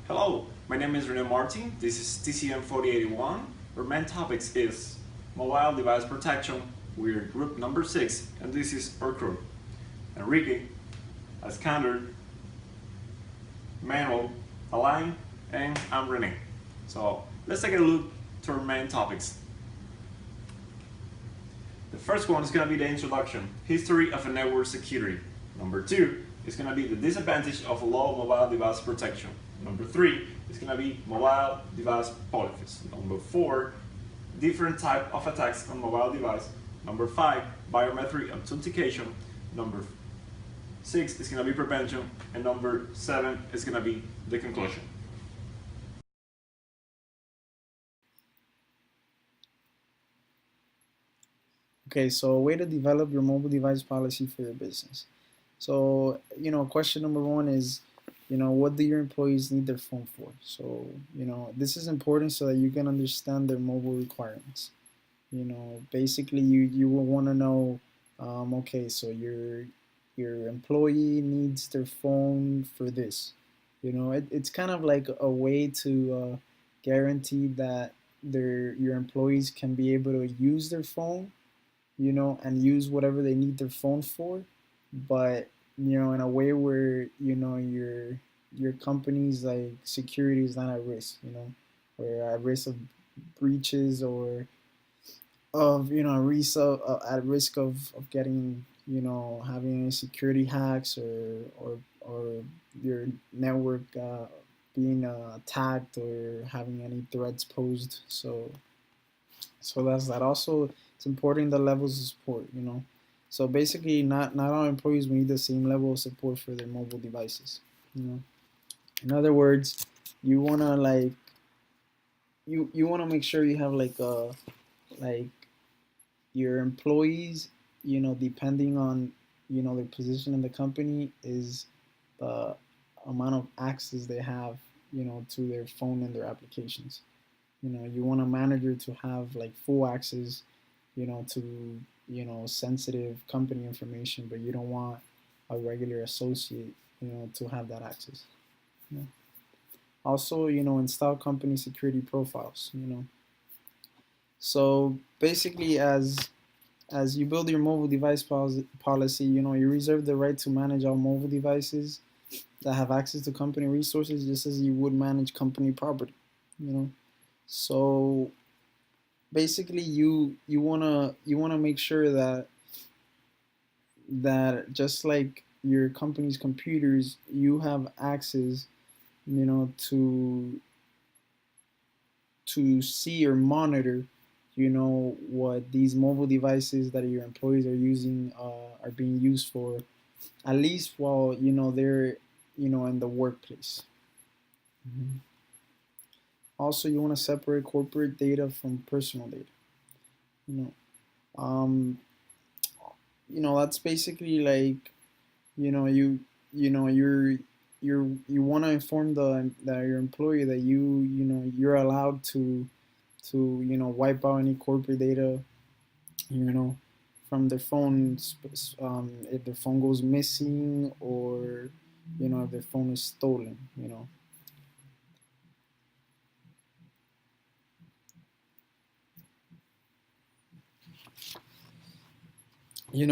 Hello, my name is Rene Martin. This is TCN4081. Our main topics is mobile device protection. We're group number 6, and this is our crew. Enrique, Iskander, Manuel, Alain, and I'm Rene. So let's take a look to our main topics. The first one is going to be the introduction, history of a network security. Number 2 is going to be the disadvantage of low mobile device protection. Number 3 is going to be mobile device policies. Number 4, different type of attacks on mobile device. Number 5, biometric authentication. Number 6 is going to be prevention, and number 7 is going to be the conclusion. Okay, so a way to develop your mobile device policy for your business. So, question number one is, what do your employees need their phone for? So, this is important so that you can understand their mobile requirements. Basically you will want to know, okay, so your employee needs their phone for this. It's kind of like a way to guarantee that your employees can be able to use their phone, and use whatever they need their phone for, but in a way where your company's like security is not at risk, or at risk of breaches, or of at risk of getting, having any security hacks, or your network being attacked, or having any threats posed. So that's that. Also, it's important the levels of support. So basically, not all employees will need the same level of support for their mobile devices. In other words, you wanna like you wanna make sure you have like your employees, depending on their position in the company, is the amount of access they have, to their phone and their applications. You want a manager to have like full access, to sensitive company information, but you don't want a regular associate, to have that access. You know. Also, install company security profiles. So basically, as you build your mobile device policy, you reserve the right to manage all mobile devices that have access to company resources, just as you would manage company property. So basically, you wanna make sure that just like your company's computers, you have access, to see or monitor, what these mobile devices that your employees are using are being used for, at least while they're in the workplace. Mm-hmm. Also, you want to separate corporate data from personal data. You know, um, that's basically like, you know you want to inform that your employee that you're allowed to wipe out any corporate data, you know from their phones, if their phone goes missing, or if their phone is stolen. You know you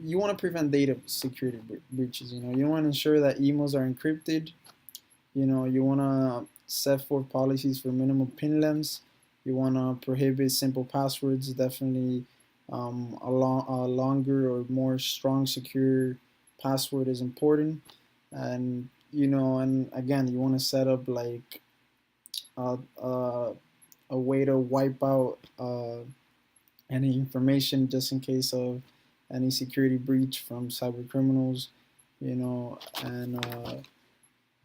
you want to prevent data security breaches. You want to ensure that emails are encrypted. You want to set forth policies for minimum pin lengths. You want to prohibit simple passwords. Definitely, a longer or more strong, secure password is important. And and again, you want to set up like a, a, a way to wipe out any information, just in case of any security breach from cyber criminals. And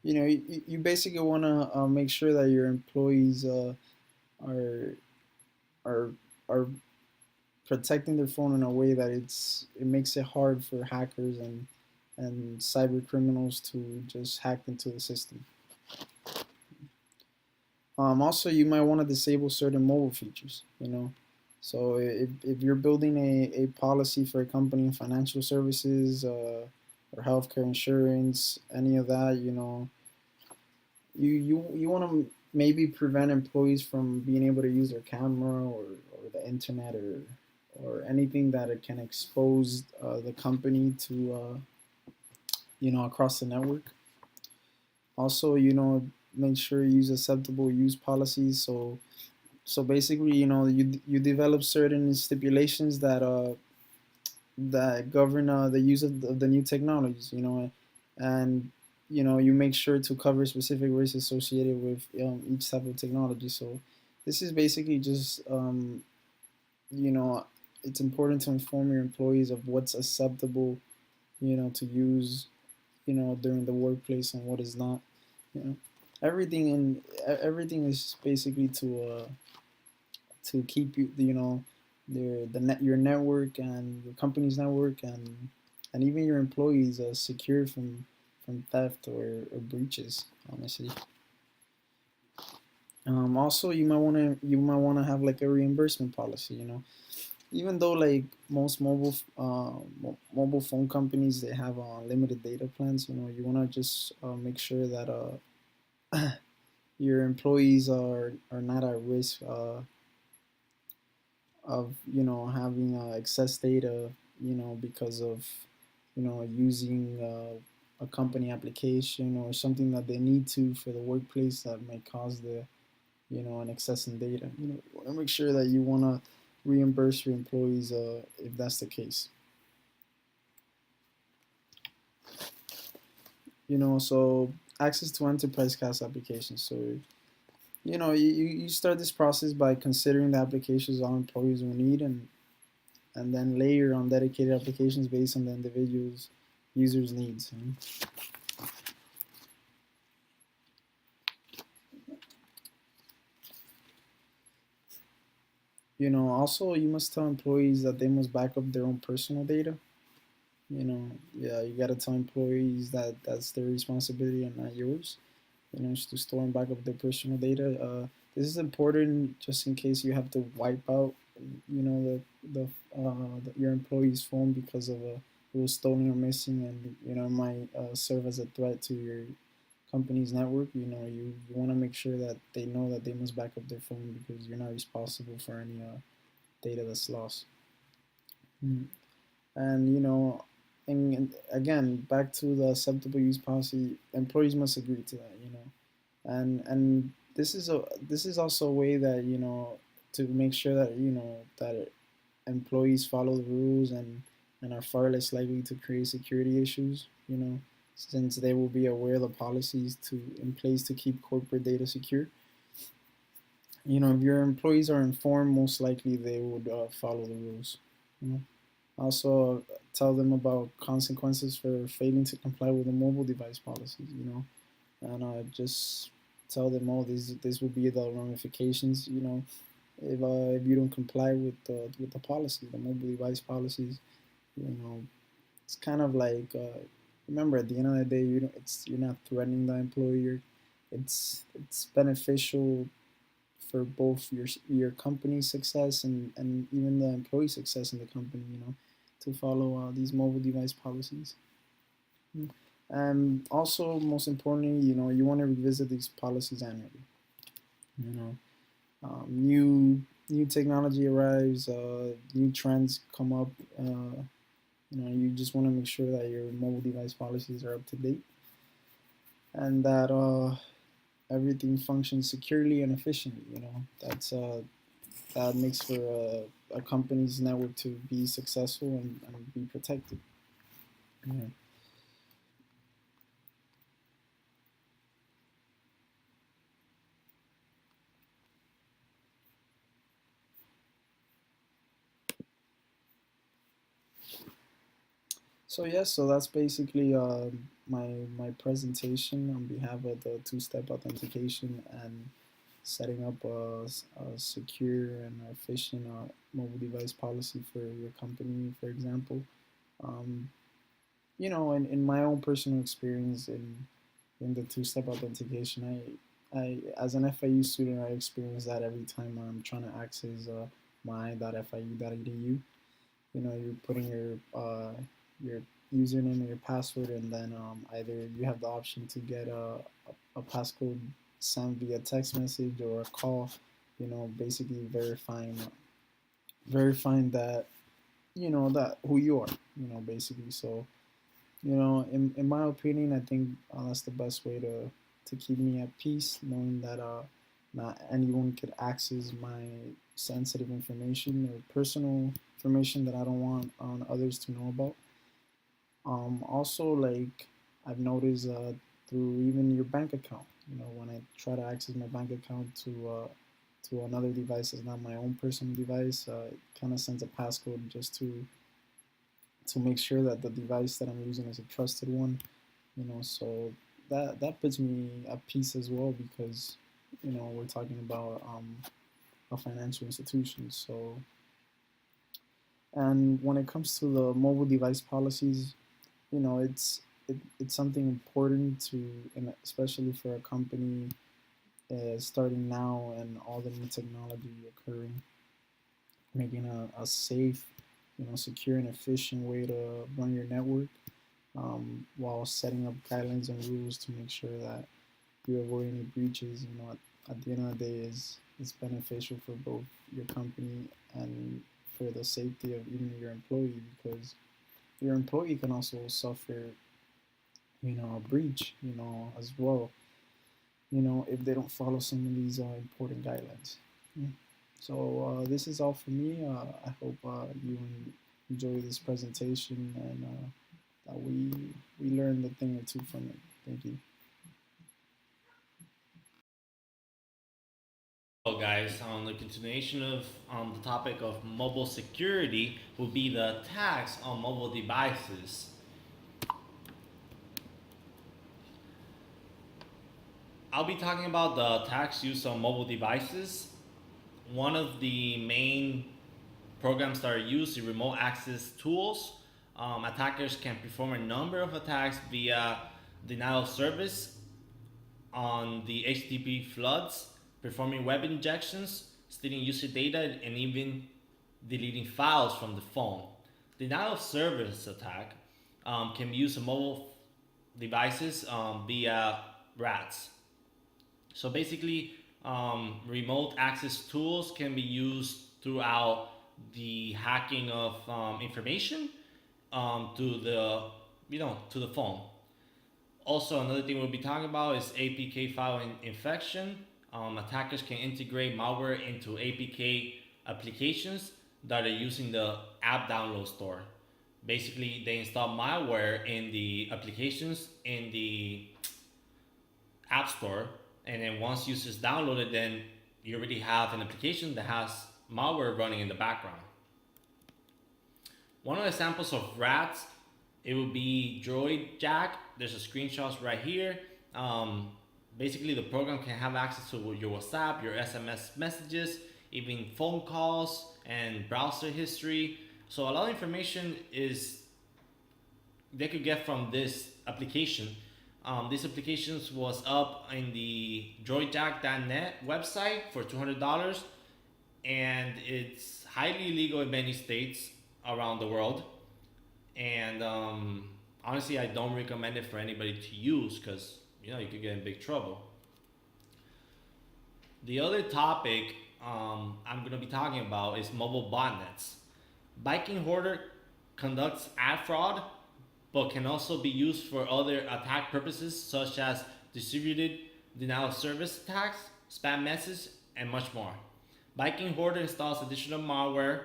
you basically want to make sure that your employees are are are protecting their phone in a way that it makes it hard for hackers and cyber criminals to just hack into the system. Also, you might want to disable certain mobile features. So if you're building a policy for a company in financial services, or healthcare insurance, any of that, You want to maybe prevent employees from being able to use their camera or the internet or anything that it can expose the company to across the network. Also, make sure you use acceptable use policies. So basically, you develop certain stipulations that govern the use of the new technologies. And you make sure to cover specific risks associated with each type of technology. So this is basically just you know it's important to inform your employees of what's acceptable to use during the workplace and what is not. You know, everything is basically to keep your network and your company's network and even your employees secure from theft or breaches. Honestly, also you might want to have like a reimbursement policy. Even though like most mobile phone companies, they have limited data plans. You want to just make sure that your employees are not at risk of having excess data, because of using a company application or something that they need to for the workplace that might cause an excess in data. You want to make sure that you want to reimburse your employees if that's the case. So access to enterprise class applications. So you start this process by considering the applications all employees will need, and then layer on dedicated applications based on the individual's users' needs. Also you must tell employees that they must back up their own personal data. Yeah, you gotta tell employees that that's their responsibility and not yours. To store and back up their personal data. This is important just in case you have to wipe out, your employee's phone because of it was stolen or missing, and might serve as a threat to your company's network. You want to make sure that they know that they must back up their phone because you're not responsible for any data that's lost. Mm. And and again, back to the acceptable use policy, employees must agree to that. And this is also a way that to make sure that that employees follow the rules and are far less likely to create security issues. Since they will be aware of the policies to in place to keep corporate data secure. If your employees are informed, most likely they would follow the rules. You know? Also, tell them about consequences for failing to comply with the mobile device policies. And just tell them, oh, this will be the ramifications. If you don't comply with the policy, the mobile device policies. You know, it's kind of like remember, at the end of the day, you're not threatening the employer. It's beneficial for both your company's success and even the employee success in the company. To follow these mobile device policies. And also, most importantly, you want to revisit these policies annually. You know, new technology arrives, new trends come up. You just want to make sure that your mobile device policies are up to date and that everything functions securely and efficiently. That makes for a company's network to be successful and be protected. Yeah. So yes, so that's basically my presentation on behalf of the two-step authentication and setting up a secure and efficient mobile device policy for your company, for example. Um, in my own personal experience in the two-step authentication, I as an FIU student, I experience that every time I'm trying to access my.fiu.edu. You're putting your username and your password, and then either you have the option to get a passcode sent via text message or a call, basically verifying that that who you are, basically. So in my opinion, I think that's the best way to keep me at peace, knowing that not anyone could access my sensitive information or personal information that I don't want others to know about. Also, like I've noticed through even your bank account, when I try to access my bank account to another device that's not my own personal device, it kind of sends a passcode just to make sure that the device that I'm using is a trusted one. So that puts me at peace as well, because we're talking about a financial institution. So, and when it comes to the mobile device policies, it's something important to, and especially for a company starting now and all the new technology occurring, making a safe, secure and efficient way to run your network, while setting up guidelines and rules to make sure that you avoid any breaches. At the end of the day, is beneficial for both your company and for the safety of even your employee, because your employee can also suffer, a breach, as well, if they don't follow some of these important guidelines. Yeah. So this is all for me. I hope you enjoy this presentation, and that we learned a thing or two from it. Thank you. Hello guys, the continuation of the topic of mobile security will be the attacks on mobile devices. I'll be talking about the attacks used on mobile devices. One of the main programs that are used is remote access tools. Attackers can perform a number of attacks via denial of service on the HTTP floods, performing web injections, stealing user data, and even deleting files from the phone. Denial of service attack can be used on mobile devices via rats. So basically, remote access tools can be used throughout the hacking of information to the to the phone. Also, another thing we'll be talking about is APK file infection. Attackers can integrate malware into APK applications that are using the app download store. Basically, they install malware in the applications in the app store, and then once users download it, then you already have an application that has malware running in the background. One of the examples of rats, it would be Droid Jack. There's a screenshots right here. Basically, the program can have access to your WhatsApp, your SMS messages, even phone calls and browser history. So a lot of information is they could get from this application. This application was up in the droidjack.net website for $200, and it's highly illegal in many states around the world. And honestly, I don't recommend it for anybody to use because you could get in big trouble. The other topic I'm going to be talking about is mobile botnets. Viking Hoarder conducts ad fraud, but can also be used for other attack purposes such as distributed denial of service attacks, spam messages, and much more. Viking Hoarder installs additional malware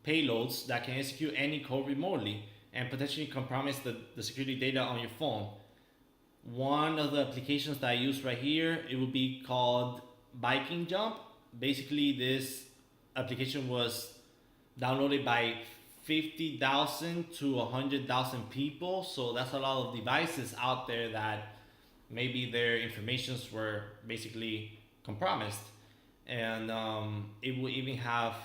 payloads that can execute any code remotely and potentially compromise the security data on your phone. One of the applications that I use right here, it would be called Viking Jump. Basically, this application was downloaded by 50,000 to 100,000 people. So that's a lot of devices out there that maybe their informations were basically compromised. And it will even have,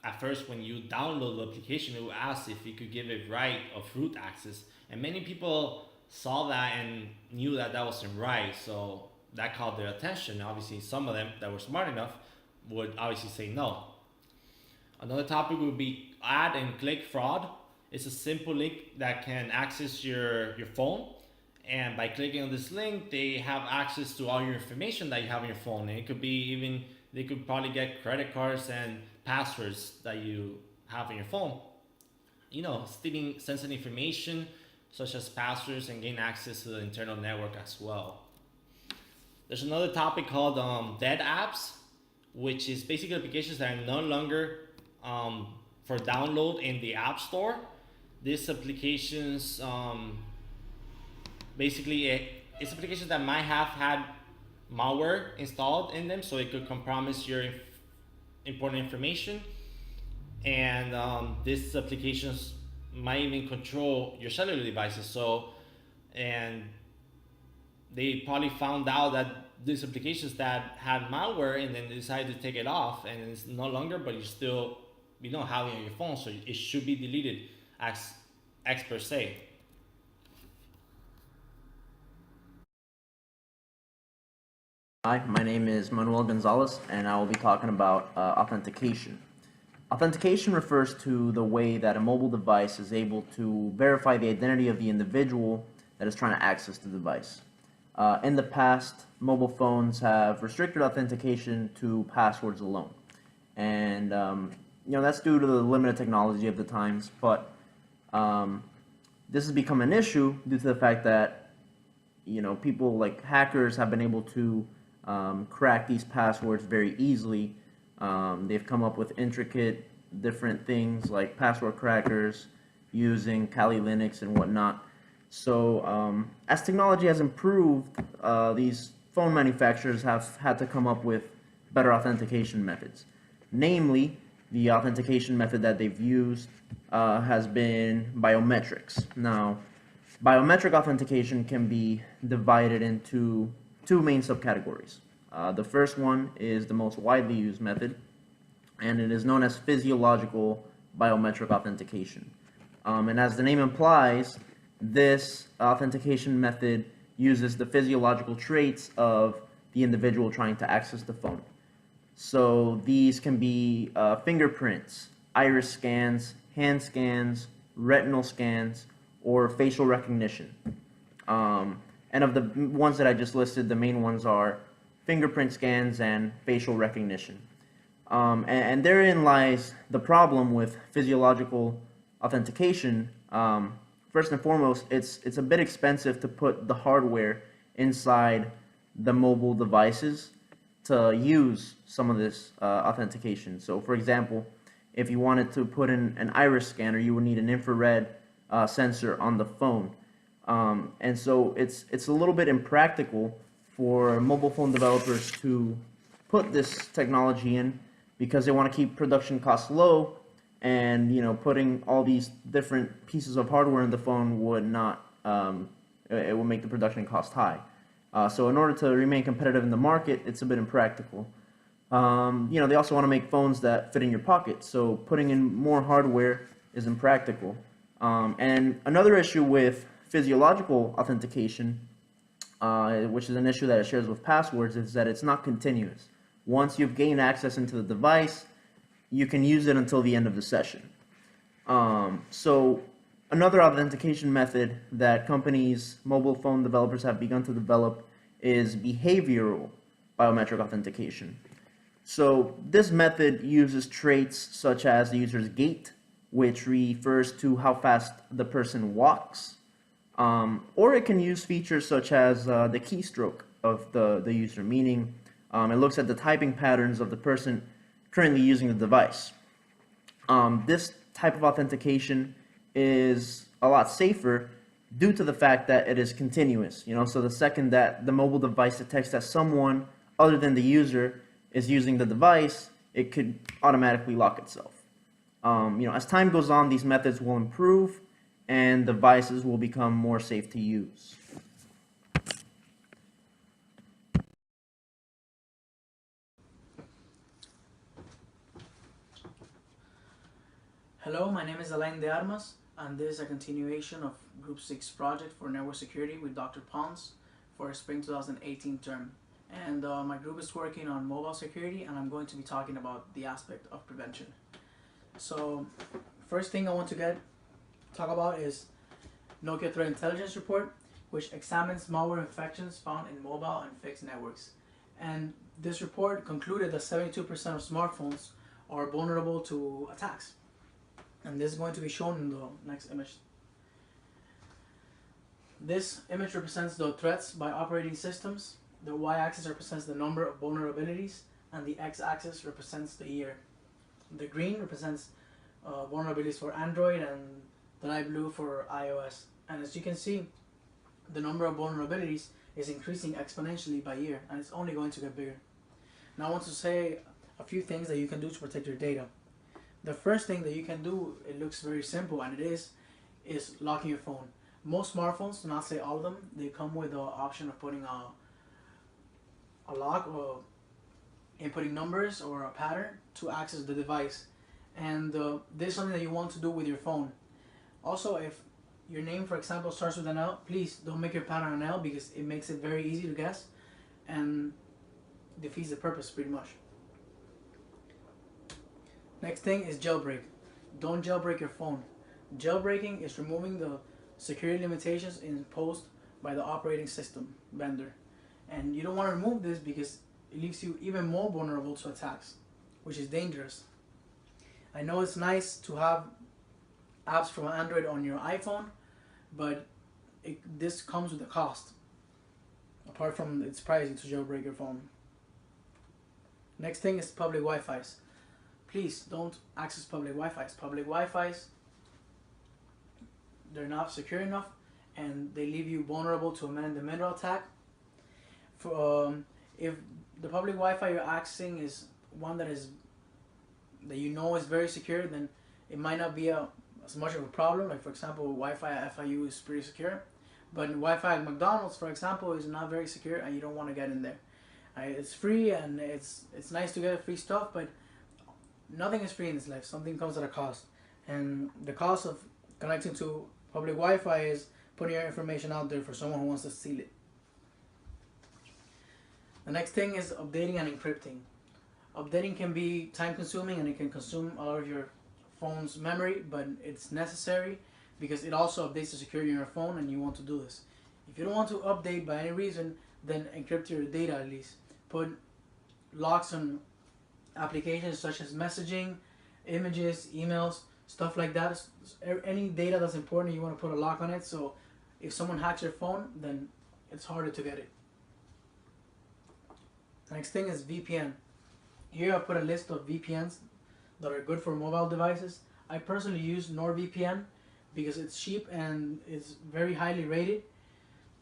at first when you download the application, it will ask if you could give it right of root access. And many people saw that and knew that that wasn't right. So that caught their attention. Obviously, some of them that were smart enough would obviously say no. Another topic would be ad and click fraud. It's a simple link that can access your phone And by clicking on this link, they have access to all your information that you have on your phone. And it could be even, they could probably get credit cards and passwords that you have on your phone. Stealing sensitive information such as passwords and gain access to the internal network as well. There's another topic called dead apps, which is basically applications that are no longer for download in the App Store. These applications, it's applications that might have had malware installed in them, so it could compromise your important information. And these applications might even control your cellular devices. And they probably found out that these applications that had malware, and then they decided to take it off, and it's no longer, but you still, have it on your phone, so it should be deleted, as experts say. Hi, my name is Manuel Gonzalez, and I will be talking about authentication. Authentication refers to the way that a mobile device is able to verify the identity of the individual that is trying to access the device. In the past, mobile phones have restricted authentication to passwords alone. And that's due to the limited technology of the times, but this has become an issue due to the fact that people like hackers have been able to crack these passwords very easily. They've come up with intricate different things like password crackers using Kali Linux and whatnot. So as technology has improved, these phone manufacturers have had to come up with better authentication methods. Namely, the authentication method that they've used has been biometrics. Now, biometric authentication can be divided into two main subcategories. The first one is the most widely used method, and it is known as physiological biometric authentication. And as the name implies, this authentication method uses the physiological traits of the individual trying to access the phone. So these can be fingerprints, iris scans, hand scans, retinal scans, or facial recognition. And of the ones that I just listed, the main ones are fingerprint scans and facial recognition. And therein lies the problem with physiological authentication. First and foremost, it's a bit expensive to put the hardware inside the mobile devices to use some of this authentication. So for example, if you wanted to put in an iris scanner, you would need an infrared sensor on the phone. And so it's a little bit impractical for mobile phone developers to put this technology in because they want to keep production costs low, and putting all these different pieces of hardware in the phone would not it would make the production cost high. So in order to remain competitive in the market, it's a bit impractical. They also want to make phones that fit in your pocket, so putting in more hardware is impractical. And another issue with physiological authentication, which is an issue that it shares with passwords, is that it's not continuous. Once you've gained access into the device, you can use it until the end of the session. So another authentication method that companies, mobile phone developers have begun to develop is behavioral biometric authentication. So this method uses traits such as the user's gait, which refers to how fast the person walks, or it can use features such as the keystroke of the user, meaning it looks at the typing patterns of the person currently using the device. This type of authentication is a lot safer due to the fact that it is continuous. So the second that the mobile device detects that someone other than the user is using the device, it could automatically lock itself. As time goes on, these methods will improve and devices will become more safe to use. Hello, my name is Alain de Armas, and this is a continuation of Group 6 project for Network Security with Dr. Pons for Spring 2018 term. And my group is working on mobile security, and I'm going to be talking about the aspect of prevention. So, first thing I want to talk about is Nokia Threat Intelligence Report. which examines malware infections found in mobile and fixed networks. And this report concluded that 72% of smartphones are vulnerable to attacks. And this is going to be shown in the next image. This image represents the threats by operating systems. The y-axis represents the number of vulnerabilities, and the x-axis represents the year. The green represents vulnerabilities for Android, and the light blue for iOS. And as you can see, the number of vulnerabilities is increasing exponentially by year, and it's only going to get bigger. Now I want to say a few things that you can do to protect your data. The first thing that you can do, it looks very simple, and it is locking your phone. Most smartphones, to not say all of them, they come with the option of putting a lock or inputting numbers or a pattern to access the device. And this is something that you want to do with your phone. Also, if your name, for example, starts with an L, please don't make your pattern an L, because it makes it very easy to guess and defeats the purpose pretty much. Next thing is jailbreak. Don't jailbreak your phone. Jailbreaking is removing the security limitations imposed by the operating system vendor. And you don't want to remove this because it leaves you even more vulnerable to attacks, which is dangerous. I know it's nice to have apps from Android on your iPhone, but this comes with a cost, apart from its pricing to jailbreak your phone. Next thing is public Wi-Fi's. Please don't access public Wi-Fi's. Public Wi-Fi's, they're not secure enough, and they leave you vulnerable to a man-in-the-middle attack. If the public Wi-Fi you're accessing is one that you know is very secure, then it might not be as much of a problem. Like, for example, Wi-Fi at FIU is pretty secure, but Wi-Fi at McDonald's, for example, is not very secure, and you don't want to get in there. It's free, and it's nice to get free stuff, but nothing is free in this life. Something comes at a cost, and the cost of connecting to public Wi-Fi is putting your information out there for someone who wants to steal it. The next thing is updating and encrypting. Updating can be time consuming, and it can consume a lot of your phone's memory, but it's necessary because it also updates the security on your phone, and you want to do this. If you don't want to update by any reason, then encrypt your data at least. Put locks on applications such as messaging, images, emails, stuff like that. Any data that's important, you want to put a lock on it, so if someone hacks your phone, then it's harder to get it. The next thing is VPN. Here I put a list of VPNs that are good for mobile devices. I personally use NordVPN because it's cheap and it's very highly rated,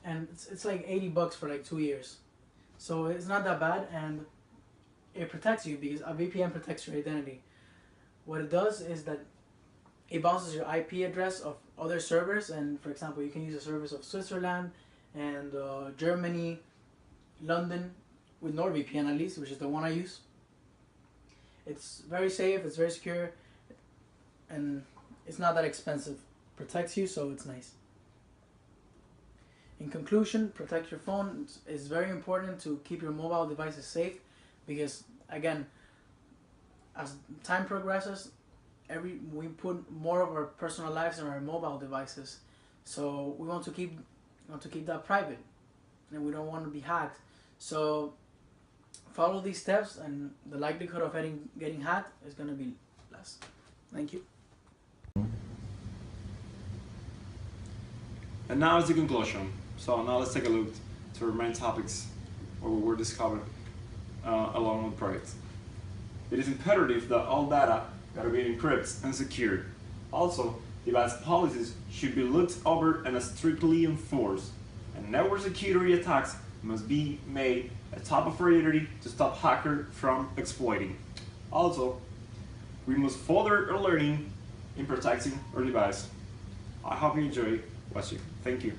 and it's like $80 for like 2 years. So it's not that bad, and it protects you because a VPN protects your identity. What it does is that it bounces your IP address of other servers, and for example, you can use the servers of Switzerland and Germany, London, with NordVPN at least, which is the one I use. It's very safe, it's very secure, and it's not that expensive. Protects you, so it's nice. In conclusion, protect your phone. It's very important to keep your mobile devices safe because, again, as time progresses, we put more of our personal lives in our mobile devices. So we want to keep that private, and we don't want to be hacked. So follow these steps, and the likelihood of getting hacked is going to be less. Thank you. And now is the conclusion. So now let's take a look to our main topics what were discovered along with the project. It is imperative that all data gotta be encrypted and secured. Also, device policies should be looked over and strictly enforced. And network security attacks must be made a top priority to stop hackers from exploiting. Also, we must further our learning in protecting our device. I hope you enjoy watching. Thank you.